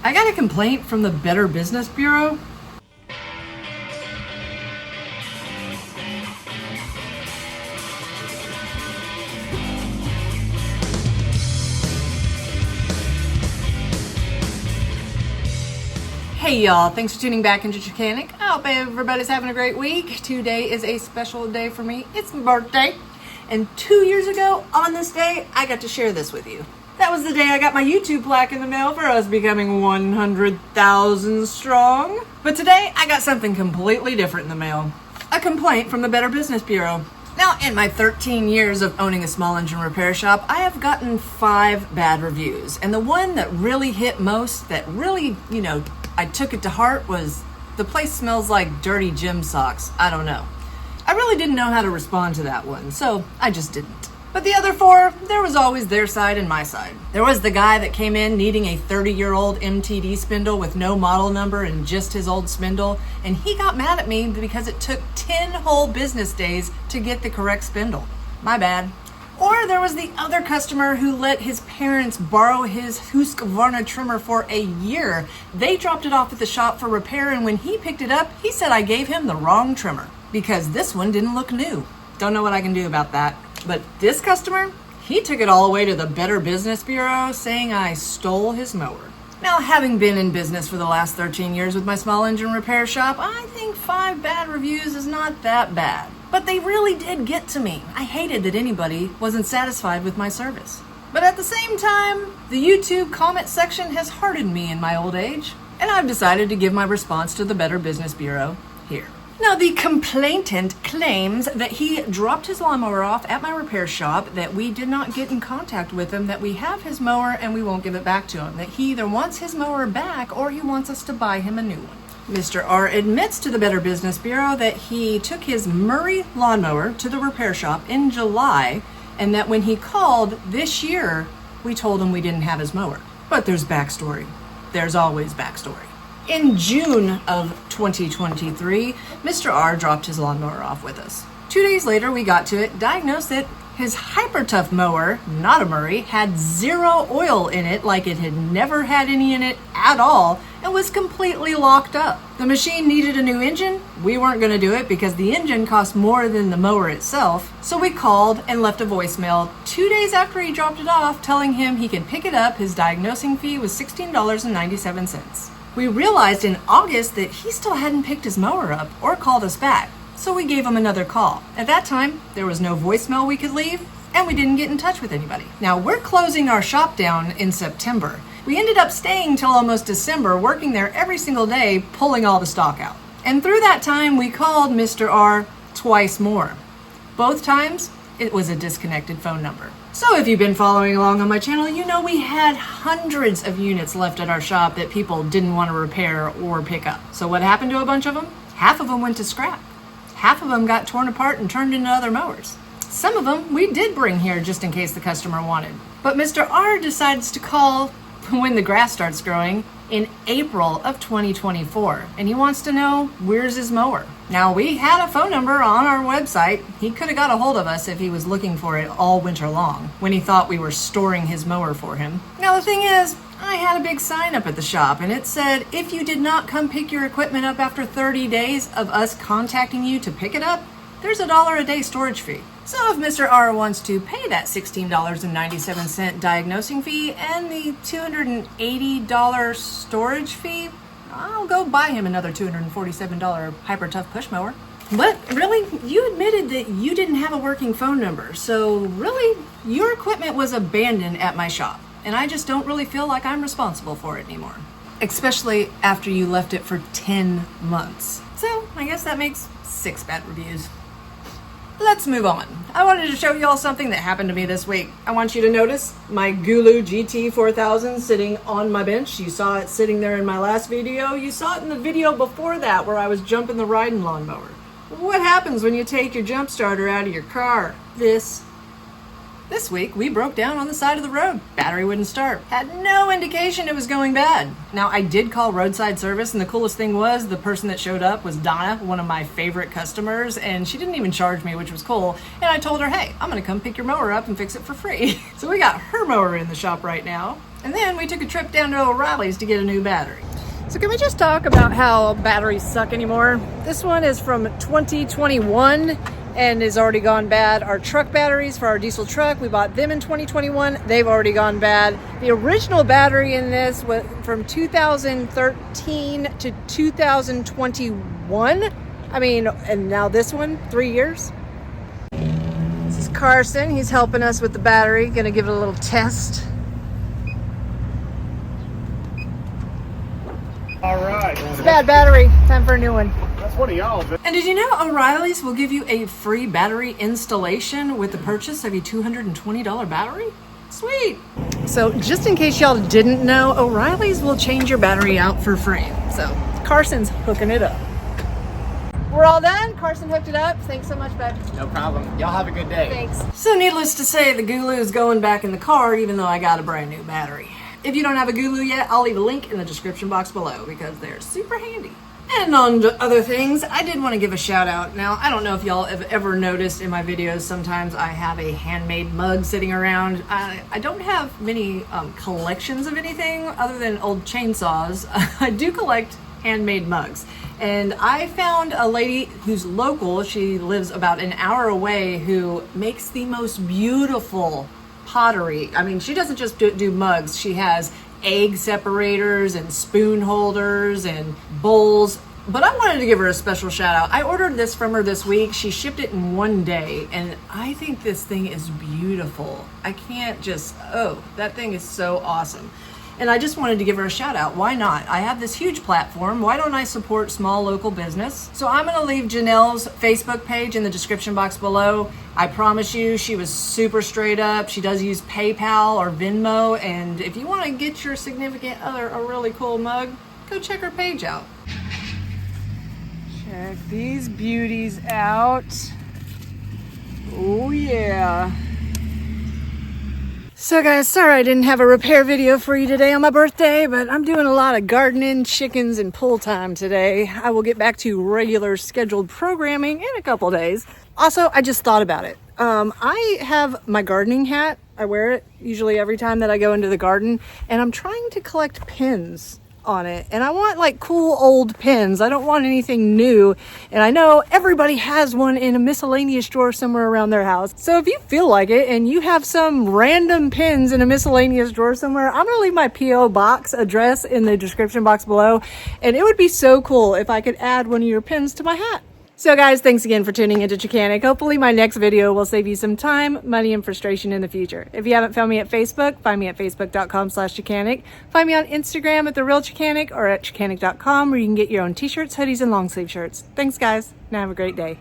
I got a complaint from the Better Business Bureau. Hey y'all, thanks for tuning back into Chickanic. I hope everybody's having a great week. Today is a special day for me. It's my birthday. And 2 years ago, on this day, I got to share this with you. That was the day I got my YouTube plaque in the mail for us becoming 100,000 strong. But today, I got something completely different in the mail. A complaint from the Better Business Bureau. Now, in my 13 years of owning a small engine repair shop, I have gotten 5 bad reviews. And the one that really hit most, that really, I took it to heart, was the place smells like dirty gym socks. I don't know. I really didn't know how to respond to that one, so I just didn't. But the other 4, there was always their side and my side. There was the guy that came in needing a 30-year-old MTD spindle with no model number and just his old spindle, and he got mad at me because it took 10 whole business days to get the correct spindle. My bad. Or there was the other customer who let his parents borrow his Husqvarna trimmer for a year. They dropped it off at the shop for repair, and when he picked it up, he said I gave him the wrong trimmer because this one didn't look new. Don't know what I can do about that. But this customer, he took it all the way to the Better Business Bureau saying I stole his mower. Now, having been in business for the last 13 years with my small engine repair shop, I think 5 bad reviews is not that bad. But they really did get to me. I hated that anybody wasn't satisfied with my service. But at the same time, the YouTube comment section has hardened me in my old age, and I've decided to give my response to the Better Business Bureau here. Now, the complainant claims that he dropped his lawnmower off at my repair shop, that we did not get in contact with him, that we have his mower and we won't give it back to him, that he either wants his mower back or he wants us to buy him a new one. Mr. R admits to the Better Business Bureau that he took his Murray lawnmower to the repair shop in July, and that when he called this year, we told him we didn't have his mower. But there's backstory. There's always backstory. In June of 2023, Mr. R dropped his lawnmower off with us. 2 days later, we got to it, diagnosed that his Hyper Tough mower, not a Murray, had 0 oil in it, like it had never had any in it at all, and was completely locked up. The machine needed a new engine. We weren't going to do it because the engine cost more than the mower itself. So we called and left a voicemail 2 days after he dropped it off, telling him he could pick it up. His diagnosing fee was $16.97. We realized in August that he still hadn't picked his mower up or called us back. So we gave him another call. At that time, there was no voicemail we could leave, and we didn't get in touch with anybody. Now, we're closing our shop down in September. We ended up staying till almost December, working there every single day, pulling all the stock out. And through that time, we called Mr. R twice more. Both times, it was a disconnected phone number. So if you've been following along on my channel, you know we had hundreds of units left at our shop that people didn't want to repair or pick up. So what happened to a bunch of them? Half of them went to scrap. Half of them got torn apart and turned into other mowers. Some of them we did bring here just in case the customer wanted. But Mr. R decides to call when the grass starts growing in April of 2024, and he wants to know where's his mower. Now, we had a phone number on our website. He could have got a hold of us if he was looking for it all winter long, when he thought we were storing his mower for him. Now, the thing is, I had a big sign up at the shop, and it said, if you did not come pick your equipment up after 30 days of us contacting you to pick it up, there's $1 a day storage fee. So if Mr. R wants to pay that $16.97 diagnosing fee and the $280 storage fee, I'll go buy him another $247 Hyper Tough push mower. But really, you admitted that you didn't have a working phone number, so really, your equipment was abandoned at my shop, and I just don't really feel like I'm responsible for it anymore. Especially after you left it for 10 months. So I guess that makes 6 bad reviews. Let's move on. I wanted to show you all something that happened to me this week. I want you to notice my Gulu GT4000 sitting on my bench. You saw it sitting there in my last video. You saw it in the video before that where I was jumping the riding lawnmower. What happens when you take your jump starter out of your car? This week, we broke down on the side of the road. Battery wouldn't start. Had no indication it was going bad. Now, I did call roadside service, and the coolest thing was the person that showed up was Donna, one of my favorite customers, and she didn't even charge me, which was cool. And I told her, hey, I'm gonna come pick your mower up and fix it for free. So we got her mower in the shop right now. And then we took a trip down to O'Reilly's to get a new battery. So can we just talk about how batteries suck anymore? This one is from 2021 and is already gone bad. Our truck batteries for our diesel truck, we bought them in 2021. They've already gone bad. The original battery in this was from 2013 to 2021. I mean, and now this one, 3 years. This is Carson. He's helping us with the battery. Gonna give it a little test. All right. It's a bad battery. Time for a new one. That's one of y'all. And did you know O'Reilly's will give you a free battery installation with the purchase of a $220 battery? Sweet. So just in case y'all didn't know, O'Reilly's will change your battery out for free. So Carson's hooking it up. We're all done. Carson hooked it up. Thanks so much, babe. No problem. Y'all have a good day. Thanks. So needless to say, the Gulu is going back in the car, even though I got a brand new battery. If you don't have a Gulu yet, I'll leave a link in the description box below because they're super handy. And on to other things, I did want to give a shout out. Now, I don't know if y'all have ever noticed in my videos, sometimes I have a handmade mug sitting around. I don't have many collections of anything other than old chainsaws. I do collect handmade mugs. And I found a lady who's local, she lives about an hour away, who makes the most beautiful pottery. I mean, she doesn't just do mugs. She has egg separators and spoon holders and bowls. But I wanted to give her a special shout out. I ordered this from her this week. She shipped it in one day, and I think this thing is beautiful. I can't just, oh, that thing is so awesome. And I just wanted to give her a shout out. Why not? I have this huge platform. Why don't I support small local business? So I'm gonna leave Jenell's Facebook page in the description box below. I promise you, she was super straight up. She does use PayPal or Venmo. And if you wanna get your significant other a really cool mug, go check her page out. Check these beauties out. Oh yeah. So guys, sorry I didn't have a repair video for you today on my birthday, but I'm doing a lot of gardening, chickens, and pool time today. I will get back to regular scheduled programming in a couple days. Also, I just thought about it. I have my gardening hat. I wear it usually every time that I go into the garden, and I'm trying to collect pins on it, and I want like cool old pins. I don't want anything new, and I know everybody has one in a miscellaneous drawer somewhere around their house. So if you feel like it and you have some random pins in a miscellaneous drawer somewhere, I'm gonna leave my PO box address in the description box below, and it would be so cool if I could add one of your pins to my hat. So guys, thanks again for tuning into Chickanic. Hopefully my next video will save you some time, money, and frustration in the future. If you haven't found me at Facebook, find me at facebook.com/Chickanic. Find me on Instagram at TheRealChickanic or at Chickanic.com, where you can get your own t-shirts, hoodies, and long sleeve shirts. Thanks guys. Now have a great day.